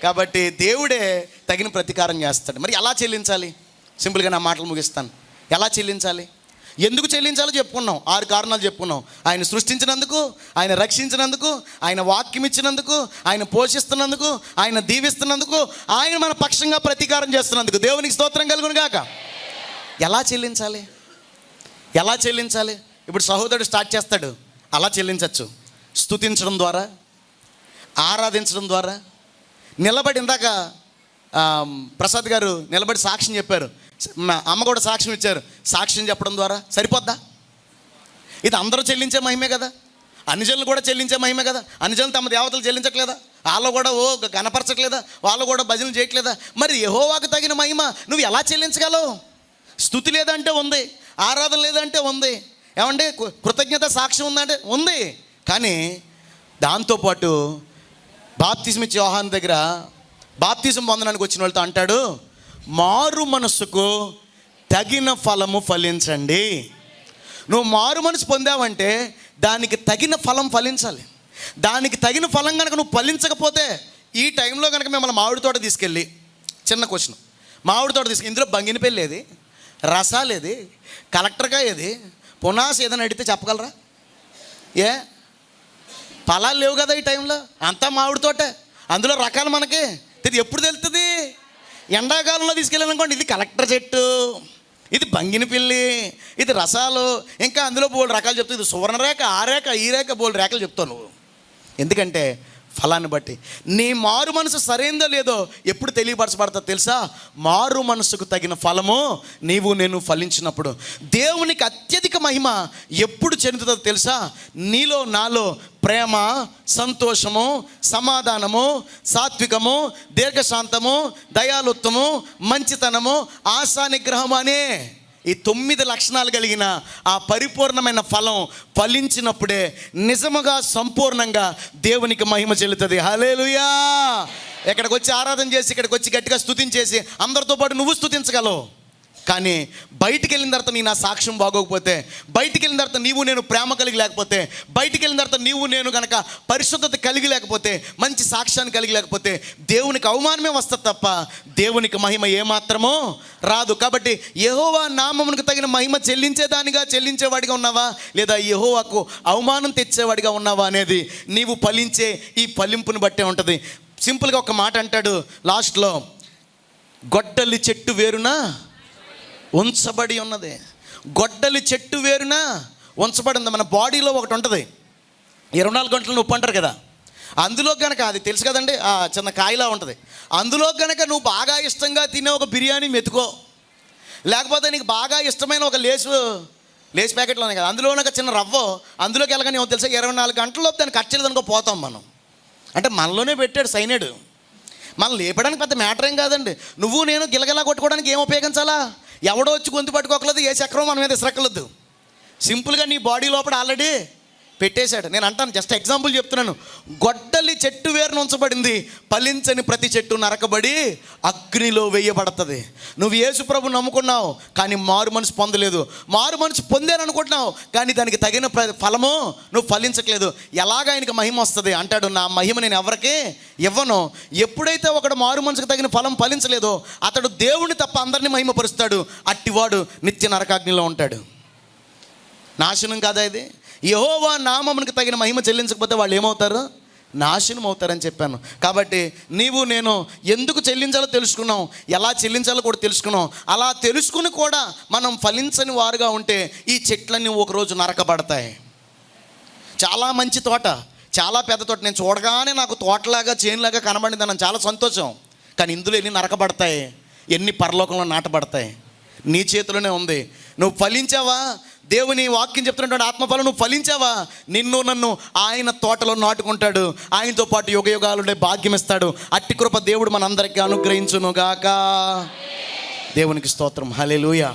కాబట్టి దేవుడే తగిన ప్రతీకారం చేస్తాడు. మరి ఎలా చెల్లించాలి? సింపుల్గా నా మాటలు ముగిస్తాను. ఎలా చెల్లించాలి, ఎందుకు చెల్లించాలో చెప్పుకున్నాం. 6 కారణాలు చెప్పుకున్నాం. ఆయన సృష్టించినందుకు, ఆయన రక్షించినందుకు, ఆయన వాక్యం ఇచ్చినందుకు, ఆయన పోషిస్తున్నందుకు, ఆయన దీవిస్తున్నందుకు, ఆయన మన పక్షంగా ప్రతీకారం చేస్తున్నందుకు. దేవునికి స్తోత్రం కలుగును గాక. ఎలా చెల్లించాలి? ఎలా చెల్లించాలి? ఇప్పుడు సహోదరుడు స్టార్ట్ చేస్తాడు. అలా చెల్లించవచ్చు. స్తుతించడం ద్వారా, ఆరాధించడం ద్వారా. నిలబడి ఇందాక ప్రసాద్ గారు నిలబడి సాక్ష్యం చెప్పారు, మా అమ్మ కూడా సాక్ష్యం ఇచ్చారు. సాక్ష్యం చెప్పడం ద్వారా సరిపోద్దా? ఇది అందరూ చెల్లించే మహిమే కదా. అన్యజనులు కూడా చెల్లించే మహిమే కదా. అన్యజనులు తమ దేవతలు చెల్లించట్లేదా? వాళ్ళు కూడా కనపరచట్లేదా? వాళ్ళు కూడా భజనలు చేయట్లేదా? మరి యెహోవాకు తగిన మహిమ నువ్వు ఎలా చెల్లించగలవు? స్తుతి లేదంటే ఉంది, ఆరాధన లేదంటే ఉంది, ఏమంటే కృతజ్ఞత సాక్ష్యం ఉందంటే ఉంది. కానీ దాంతోపాటు బాప్తిజం ఇచ్చే యోహాను దగ్గర బాప్తిజం పొందడానికి వచ్చిన వాళ్ళతో అంటాడు, మారు మనస్సుకు తగిన ఫలము ఫలించండి. నువ్వు మారు మనసు పొందావంటే దానికి తగిన ఫలం ఫలించాలి. దానికి తగిన ఫలం కనుక నువ్వు ఫలించకపోతే, ఈ టైంలో కనుక మిమ్మల్ని మామిడి తోట తీసుకెళ్ళి, చిన్న క్వశ్చన్, మామిడి తోట తీసుకెళ్ళి ఇందులో బంగినపల్లి ఏది, రసాలు ఏది, కలెక్టర్గా ఏది, పునాస్ ఏదైనా అడిగితే చెప్పగలరా? ఏ ఫలాలు లేవు కదా ఈ టైంలో, అంతా మామిడి తోటే, అందులో రకాలు మనకి ఎప్పుడు తెలుస్తుంది? ఎండాకాలంలో తీసుకెళ్ళాలనుకోండి, ఇది కలెక్టర్ చెట్టు, ఇది బంగినపిల్లి, ఇది రసాలు, ఇంకా అందులో బోల్డ్ రకాలు చెప్తావు. ఇది సువర్ణరేఖ, ఆ రేఖ, ఈ రేఖ, బోల్డ్ రేఖలు చెప్తావు నువ్వు. ఎందుకంటే ఫలాన్ని బట్టి. నీ మారు మనసు సరైందో లేదో ఎప్పుడు తెలియపరచబడతా తెలుసా? మారు మనసుకు తగిన ఫలము నీవు నేను ఫలించినప్పుడు. దేవునికి అత్యధిక మహిమ ఎప్పుడు చెందుతుందో తెలుసా? నీలో నాలో ప్రేమ, సంతోషము, సమాధానము, సాత్వికము, దీర్ఘశాంతము, దయాలుత్వము, మంచితనము, ఆశా నిగ్రహం అనే ఈ 9 లక్షణాలు కలిగిన ఆ పరిపూర్ణమైన ఫలం ఫలించినప్పుడే నిజముగా సంపూర్ణంగా దేవునికి మహిమ చెల్లుతుంది. హల్లెలూయా. ఇక్కడికి వచ్చి ఆరాధన చేసి, ఇక్కడికి వచ్చి గట్టిగా స్తుతించేసి అందరితో పాటు నువ్వు స్తుతించగలవు. కానీ బయటికి వెళ్ళిన తర్వాత నీ నా సాక్ష్యం బాగోకపోతే, బయటికి వెళ్ళిన తర్వాత నీవు నేను ప్రేమ కలిగి లేకపోతే, బయటికి వెళ్ళిన తర్వాత నీవు నేను కనుక పరిశుద్ధత కలిగి లేకపోతే, మంచి సాక్ష్యాన్ని కలిగి లేకపోతే దేవునికి అవమానమే వస్తుంది తప్ప దేవునికి మహిమ ఏమాత్రమో రాదు. కాబట్టి యెహోవా నామమునకు తగిన మహిమ చెల్లించేవాడిగా ఉన్నావా, లేదా యెహోవాకు అవమానం తెచ్చేవాడిగా ఉన్నావా అనేది నీవు ఫలించే ఈ ఫలింపుని బట్టే ఉంటుంది. సింపుల్గా ఒక మాట అంటాడు లాస్ట్లో, గొడ్డలి చెట్టు వేరున ఉంచబడి ఉన్నది. గొడ్డలి చెట్టు వేరున ఉంచబడి ఉంది. మన బాడీలో ఒకటి ఉంటుంది, 24 గంటలు నొప్పి అంటారు కదా, అందులో కనుక, అది తెలుసు కదండి, ఆ చిన్న కాయలా ఉంటుంది, అందులో కనుక నువ్వు బాగా ఇష్టంగా తినే ఒక బిర్యానీ మెతుకో, లేకపోతే నీకు బాగా ఇష్టమైన ఒక లేస్ ప్యాకెట్లో ఉన్నాయి కదా, అందులో ఒక చిన్న రవ్వ అందులోకి వెళ్ళగానే ఏమో తెలుసా, 24 గంటల్లో దాన్ని కట్ చేయలేదనుకో పోతాం మనం. అంటే మనలోనే పెట్టాడు సైనైడ్. మనం లేపడానికి పెద్ద మ్యాటర్ ఏం కాదండి. నువ్వు నేను గిలగిలా కొట్టుకోవడానికి ఏం ఉపయోగించాలా? ఎవడో వచ్చి గొంతు పట్టుకోకలేదు, ఏ చక్రం మన మీద ఇసరక్కలేదు. సింపుల్గా నీ బాడీ లోపల ఆల్రెడీ పెట్టేశాడు. నేను అంటాను, జస్ట్ ఎగ్జాంపుల్ చెప్తున్నాను. గొడ్డలి చెట్టు వేరున ఉంచబడింది, ఫలించని ప్రతి చెట్టు నరకబడి అగ్నిలో వేయబడుతుంది. నువ్వు యేసు ప్రభువుని నమ్ముకున్నావు కానీ మారు మనసు పొందలేదు, మారు మనసు పొందారనుకుంటున్నావు కానీ దానికి తగిన ఫలము నువ్వు ఫలించట్లేదు. ఎలాగ ఆయనకి మహిమ వస్తుంది అంటాడు, నా మహిమ నేను ఎవరికి ఇవ్వను. ఎప్పుడైతే ఒకడు మారు మనసుకు తగిన ఫలం ఫలించలేదో అతడు దేవుడిని తప్ప అందరినీ మహిమపరుస్తాడు, అట్టివాడు నిత్య నరకాగ్నిలో ఉంటాడు. నాశనం కాదా ఇది? యెహోవా నామమునకు తగిన మహిమ చెల్లించకపోతే వాళ్ళు ఏమవుతారు? నాశనం అవుతారని చెప్పాను. కాబట్టి నీవు నేను ఎందుకు చెల్లించాలో తెలుసుకున్నాం, ఎలా చెల్లించాలో కూడా తెలుసుకున్నాం. అలా తెలుసుకుని కూడా మనం ఫలించని వారుగా ఉంటే ఈ చెట్లన్నీ ఒకరోజు నరకబడతాయి. చాలా మంచి తోట, చాలా పెద్ద తోట, నేను చూడగానే నాకు తోటలాగా చేనులాగా కనబడింది, నన్ను చాలా సంతోషం. కానీ ఇందులో ఎన్ని నరకబడతాయి, ఎన్ని పరలోకంలో నాటబడతాయి, నీ చేతిలోనే ఉంది. నువ్వు ఫలించావా? దేవుని వాక్యం చెప్తున్నటువంటి ఆత్మఫలం నువ్వు ఫలించావా? నిన్ను నన్ను ఆయన తోటలో నాటుకుంటాడు, ఆయనతో పాటు యుగ యుగాలుండే భాగ్యం ఇస్తాడు. అట్టి కృప దేవుడు మనందరికీ అనుగ్రహించును గాక. దేవునికి స్తోత్రం. హల్లెలూయా.